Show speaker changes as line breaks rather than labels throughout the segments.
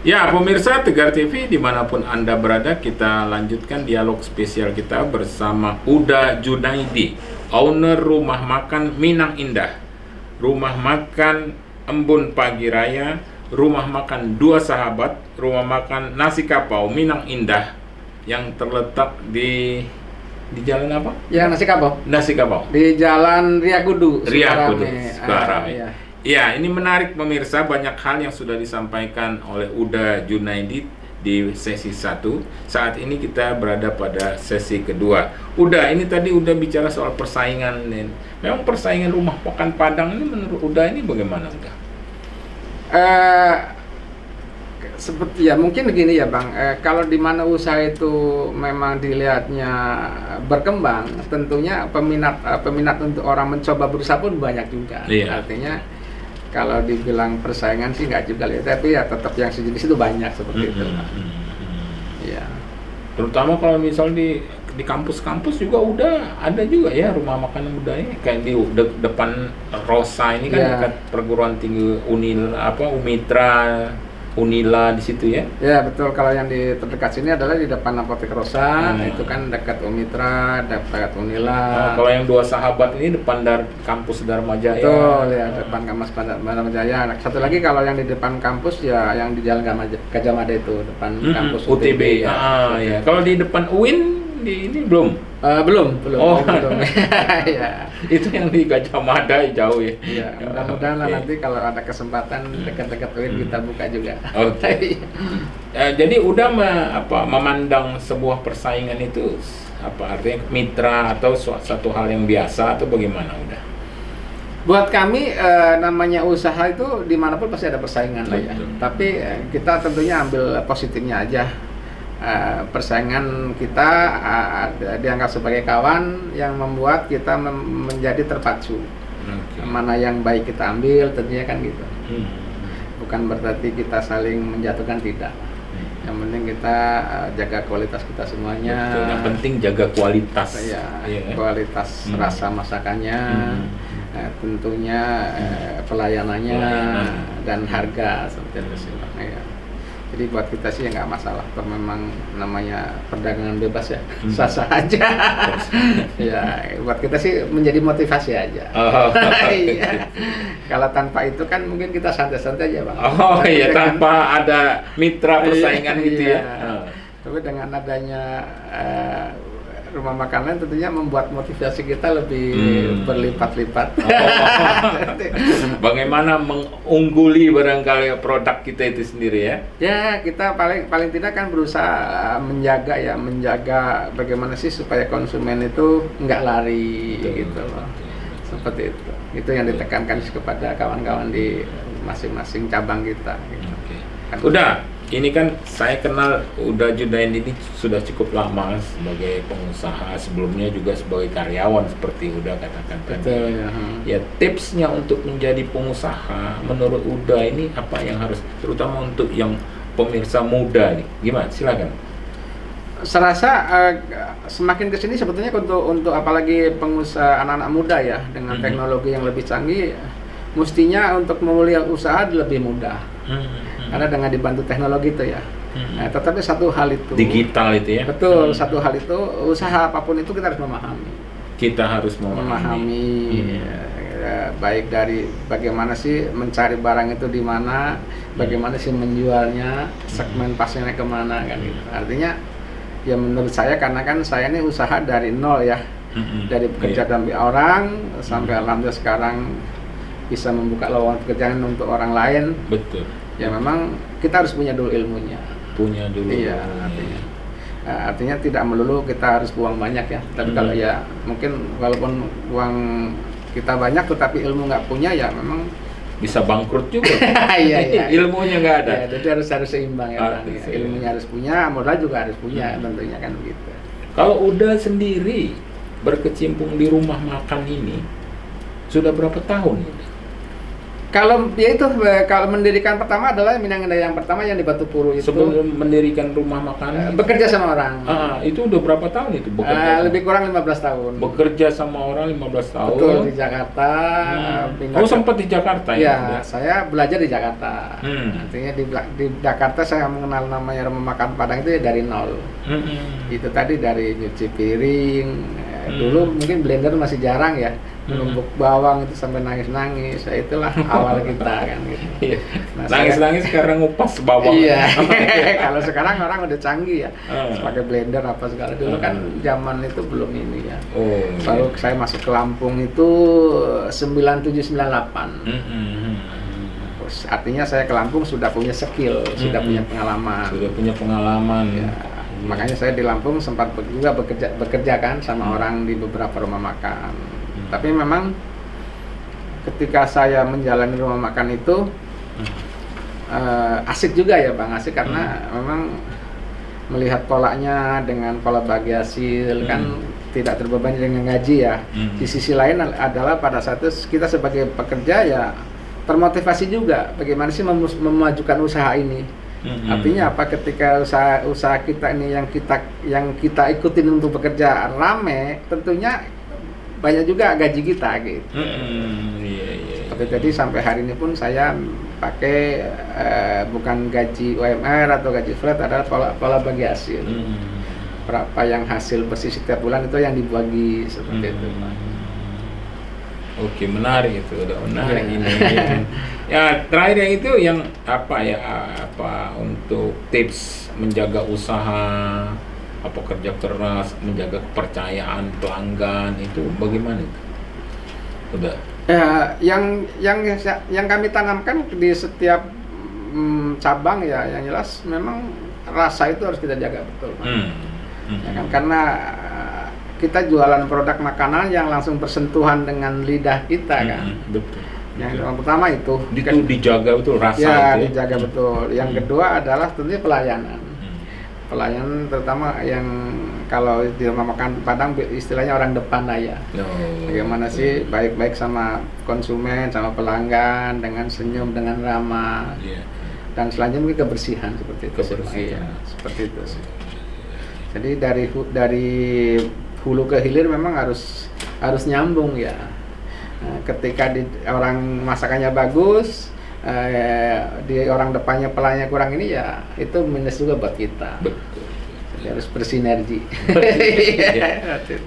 Ya, pemirsa Tegar TV dimanapun Anda berada, kita lanjutkan dialog spesial kita bersama Uda Junaidi, owner rumah makan Minang Indah, rumah makan Embun Pagi Raya, rumah makan Dua Sahabat, rumah makan Nasi Kapau Minang Indah yang terletak di jalan apa?
Ya, Nasi Kapau.
Nasi Kapau.
Di Jalan Riyakudu,
Riyakudu,
Sukarame.
Sukarame.
Iya.
Ya, ini menarik pemirsa, banyak hal yang sudah disampaikan oleh Uda Junaidi di sesi 1. Saat ini kita berada pada sesi kedua. Uda, ini tadi udah bicara soal persaingan. Memang persaingan rumah makan Padang ini menurut Uda ini bagaimana, Uda?
Seperti ya mungkin begini ya Bang, kalau di mana usaha itu memang dilihatnya berkembang, tentunya peminat untuk orang mencoba berusaha pun banyak juga.
Iya.
Artinya kalau dibilang persaingan sih nggak juga lihat, tapi ya tetap yang sejenis itu banyak seperti itu. Ya.
Terutama kalau misal di kampus-kampus juga udah ada juga ya rumah makan budaya kayak di depan Rosa ini kan
Iya.
dekat perguruan tinggi Umitra, Unila di situ ya.
Ya betul, kalau yang di terdekat sini adalah di depan Apotek Rosa, itu kan dekat Umitra, dekat Unila.
Kalau yang Dua Sahabat ini depan kampus Dharma Jaya.
Betul ya, depan kampus Dharma Jaya. Satu lagi kalau yang di depan kampus ya yang di Jalan Gajah Mada itu depan kampus
UTB.
ya.
Ya. Kalau di depan UIN ini belum.
Belum.
Oh.
Belum. Ya.
Itu yang di Gajah Mada jauh ya.
Iya, mudah-mudahan lah nanti kalau ada kesempatan dekat-dekat UIN kita buka juga.
Oke. Jadi udah memandang sebuah persaingan itu apa artinya mitra atau satu hal yang biasa atau bagaimana udah?
Buat kami namanya usaha itu dimanapun pasti ada persaingan lah ya. Tapi kita tentunya ambil positifnya aja. Persaingan kita dianggap sebagai kawan yang membuat kita menjadi terpacu. Mana yang baik kita ambil, tentunya kan gitu. Bukan berarti kita saling menjatuhkan, tidak. Yang penting kita jaga kualitas kita semuanya.
Betul, yang penting jaga kualitas.
Ya, kualitas rasa masakannya, tentunya pelayanannya dan harga seperti itu sih. Ya. Jadi buat kita sih ya nggak masalah, kalau memang namanya perdagangan bebas ya, sah-sah aja. Ya, buat kita sih menjadi motivasi aja. Iya. Kalau tanpa itu kan mungkin kita santai-santai aja Bang.
Iya, tanpa ada mitra persaingan gitu ya.
Tapi dengan adanya rumah makan lain tentunya membuat motivasi kita lebih berlipat-lipat.
Bagaimana mengungguli barangkali produk kita itu sendiri ya?
Ya, kita paling tidak kan berusaha menjaga bagaimana sih supaya konsumen itu nggak lari. Betul. Gitu loh. Seperti itu. Itu yang ditekankan kepada kawan-kawan di masing-masing cabang kita. Gitu.
Udah. Ini kan saya kenal Uda Junaidi ini sudah cukup lama sebagai pengusaha, sebelumnya juga sebagai karyawan seperti Uda katakan tadi. Ya, tipsnya untuk menjadi pengusaha menurut Uda ini apa yang harus, terutama untuk yang pemirsa muda nih, gimana? Silakan.
Saya rasa semakin kesini sebetulnya untuk apalagi pengusaha anak-anak muda ya dengan teknologi yang lebih canggih, mestinya untuk memulai usaha lebih mudah. Karena dengan dibantu teknologi itu ya. Nah, tetapi satu hal itu
digital itu ya.
Betul, satu hal itu usaha apapun itu kita harus memahami.
Kita harus memahami.
Baik dari bagaimana sih mencari barang itu di mana, bagaimana sih menjualnya, segmen pasarnya kemana kan gitu. Artinya ya menurut saya karena kan saya ini usaha dari nol ya. Dari bekerja dengan orang sampai alhamdulillah sekarang bisa membuka lowongan pekerjaan untuk orang lain.
Betul.
Ya memang kita harus punya dulu ilmunya. Iya, artinya tidak melulu kita harus buang banyak ya. Tapi kalau ya mungkin walaupun uang kita banyak tetapi ilmu nggak punya ya memang
bisa bangkrut juga.
Iya.
Ilmunya nggak ada.
Ya, jadi harus seimbang ya. Ilmunya harus punya, modal juga harus punya, tentunya kan begitu.
Kalau udah sendiri berkecimpung di rumah makan ini sudah berapa tahun?
Kalau ya itu kalau mendirikan pertama adalah Minang Indah yang pertama yang di Batu Puru itu.
Sebelum mendirikan rumah makan
Bekerja sama orang.
itu udah berapa tahun itu bekerja?
Lebih kurang 15 tahun.
Bekerja sama orang 15 tahun.
Betul, di Jakarta.
Oh, sempat di Jakarta
ya? Saya belajar di Jakarta. Artinya di Jakarta saya mengenal namanya rumah makan Padang itu ya dari nol. Itu tadi dari nyuci piring. Dulu mungkin blender masih jarang ya. Menumbuk bawang itu sampai nangis-nangis. Itulah awal kita kan gitu. Nah,
nangis-nangis karena ngupas bawang.
Iya. Kalau sekarang orang udah canggih ya. Pakai blender apa segala. Dulu kan zaman itu belum ini ya. Baru saya masuk ke Lampung itu 97-98. Artinya saya ke Lampung sudah punya skill, sudah punya pengalaman.
Sudah punya pengalaman.
Ya. Makanya saya di Lampung sempat juga bekerja kan sama orang di beberapa rumah makan. Tapi memang ketika saya menjalani rumah makan itu asik juga ya Bang, asik karena memang melihat polanya dengan pola bagi hasil kan tidak terbebani dengan gaji ya. Di sisi lain adalah pada saat itu kita sebagai pekerja ya termotivasi juga bagaimana sih memajukan usaha ini. Artinya apa, ketika usaha kita ini yang kita ikutin untuk bekerja rame, tentunya banyak juga gaji kita gitu. Seperti tadi sampai hari ini pun saya pakai bukan gaji UMR atau gaji flat, adalah pola bagi hasil. Berapa yang hasil bersih setiap bulan itu yang dibagi seperti itu.
Oke, menarik itu, udah menarik ini. Ya, terakhir yang itu yang apa untuk tips menjaga usaha, apa kerja keras, menjaga kepercayaan pelanggan itu bagaimana itu? Udah.
Ya, yang kami tanamkan di setiap cabang ya, yang jelas memang rasa itu harus kita jaga betul. Ya kan, karena kita jualan produk makanan yang langsung bersentuhan dengan lidah kita kan.
Betul.
Yang pertama itu
dijaga betul rasa
ya,
itu.
Dijaga betul. Yang kedua adalah tentunya pelayanan. Pelayanan terutama yang kalau di rumah makan Padang istilahnya orang depan lah ya. Bagaimana sih baik-baik sama konsumen, sama pelanggan, dengan senyum, dengan ramah. Dan selanjutnya kebersihan seperti itu. Seperti itu sih. Jadi dari hulu ke hilir memang harus nyambung ya. Ketika orang masakannya bagus, di orang depannya pelayannya kurang ini ya, itu minus juga buat kita.
Betul.
Jadi harus bersinergi.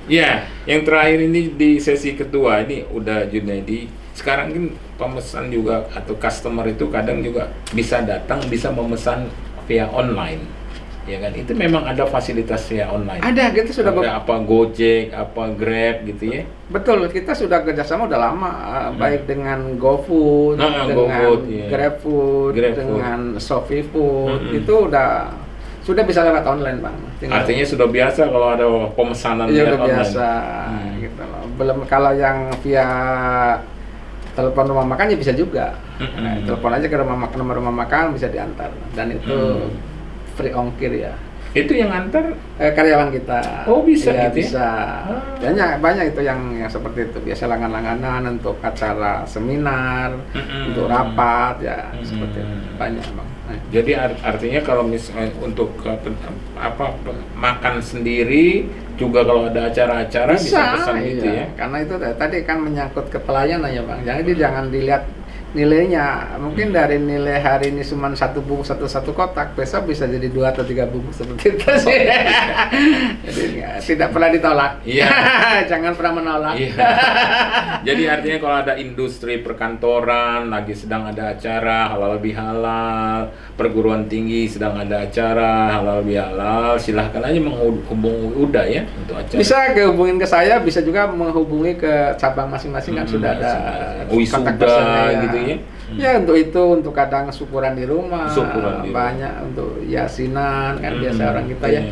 Ya, yang terakhir ini di sesi kedua ini udah Junaidi. Sekarang kan pemesan juga atau customer itu kadang juga bisa datang, bisa memesan via online. Ya kan, itu memang ada fasilitas via online.
Ada, kita sudah
apa Gojek, apa Grab gitu ya.
Betul, kita sudah kerjasama udah lama, baik dengan GoFood, dengan GrabFood, dengan ShopeeFood, itu sudah bisa lewat online Bang.
Artinya sudah biasa kalau ada pemesanan
via online. Biasa, gitu loh. Belum kalau yang via telepon rumah makan ya bisa juga. Telepon aja ke nomor rumah makan bisa diantar, dan itu free ongkir ya.
Itu yang antar
karyawan kita.
Oh, bisa
ya,
gitu
bisa. Banyak itu yang seperti itu. Biasa langganan untuk acara seminar, untuk rapat ya, seperti itu. Banyak Bang.
Jadi artinya kalau misalnya untuk makan sendiri juga kalau ada acara-acara bisa pesan gitu ya.
Karena itu tadi kan menyangkut ke pelayanan ya Bang. Jadi jangan dilihat nilainya, mungkin dari nilai hari ini cuma satu bungkus satu kotak, besok bisa jadi 2 atau 3 bungkus seperti itu sih. Jadi tidak pernah ditolak. Jangan pernah menolak.
Jadi artinya kalau ada industri perkantoran lagi sedang ada acara halal bihalal, perguruan tinggi sedang ada acara halal bihalal, silahkan aja menghubungi Uda ya untuk acara. Bisa
hubungin ke saya, bisa juga menghubungi ke cabang masing-masing kan sudah ada kontak
personnya gitu ya.
Ya untuk kadang syukuran di rumah, banyak untuk yasinan kan biasa orang kita ya,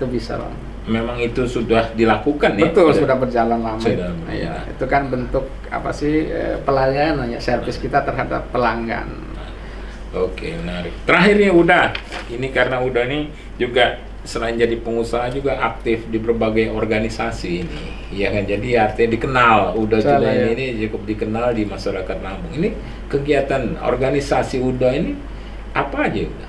itu bisa Bang.
Memang itu sudah dilakukan ya?
Betul, sudah berjalan lama. Ya, itu kan bentuk apa sih pelayanan ya, servis kita terhadap pelanggan.
Oke, menarik. Terakhirnya Uda, ini karena Uda nih juga selain jadi pengusaha juga aktif di berbagai organisasi ini, ya kan? Jadi artinya dikenal, Uda Junaidi ini cukup dikenal di masyarakat Lampung. Ini kegiatan organisasi Uda ini apa aja Uda?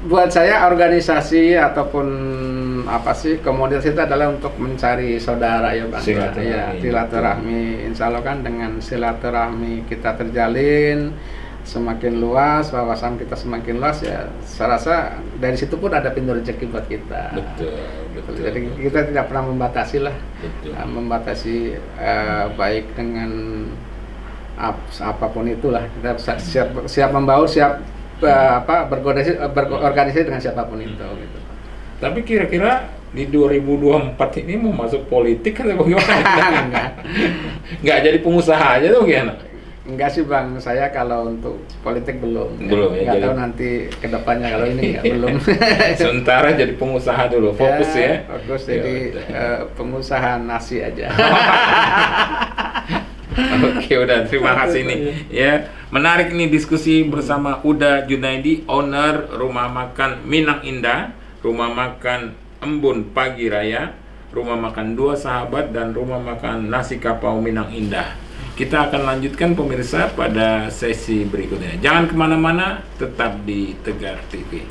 Buat saya organisasi ataupun apa sih komunitas itu adalah untuk mencari saudara ya Bang. Silaturahmi. Insya Allah kan dengan silaturahmi kita terjalin semakin luas, wawasan kita semakin luas ya. Saya rasa dari situ pun ada pintu rezeki buat kita.
Betul.
Jadi kita tidak pernah membatasi lah, membatasi baik dengan apapun itulah. Kita siap membaur, siap berorganisasi dengan siapapun itu gitu.
Tapi kira-kira di 2024 ini mau masuk politik kan bagaimana? Nggak jadi pengusaha aja tuh gimana?
Enggak sih Bang, saya kalau untuk politik belum
ya,
nggak tahu nanti kedepannya, kalau ini belum.
Sementara jadi pengusaha dulu, fokus ya.
Fokus jadi pengusaha nasi aja.
Oke, udah terima kasih nih ya. Menarik nih diskusi bersama Uda Junaidi, owner Rumah Makan Minang Indah, Rumah Makan Embun Pagi Raya, Rumah Makan Dua Sahabat, dan Rumah Makan Nasi Kapau Minang Indah. Kita akan lanjutkan pemirsa pada sesi berikutnya. Jangan kemana-mana, tetap di Tegar TV.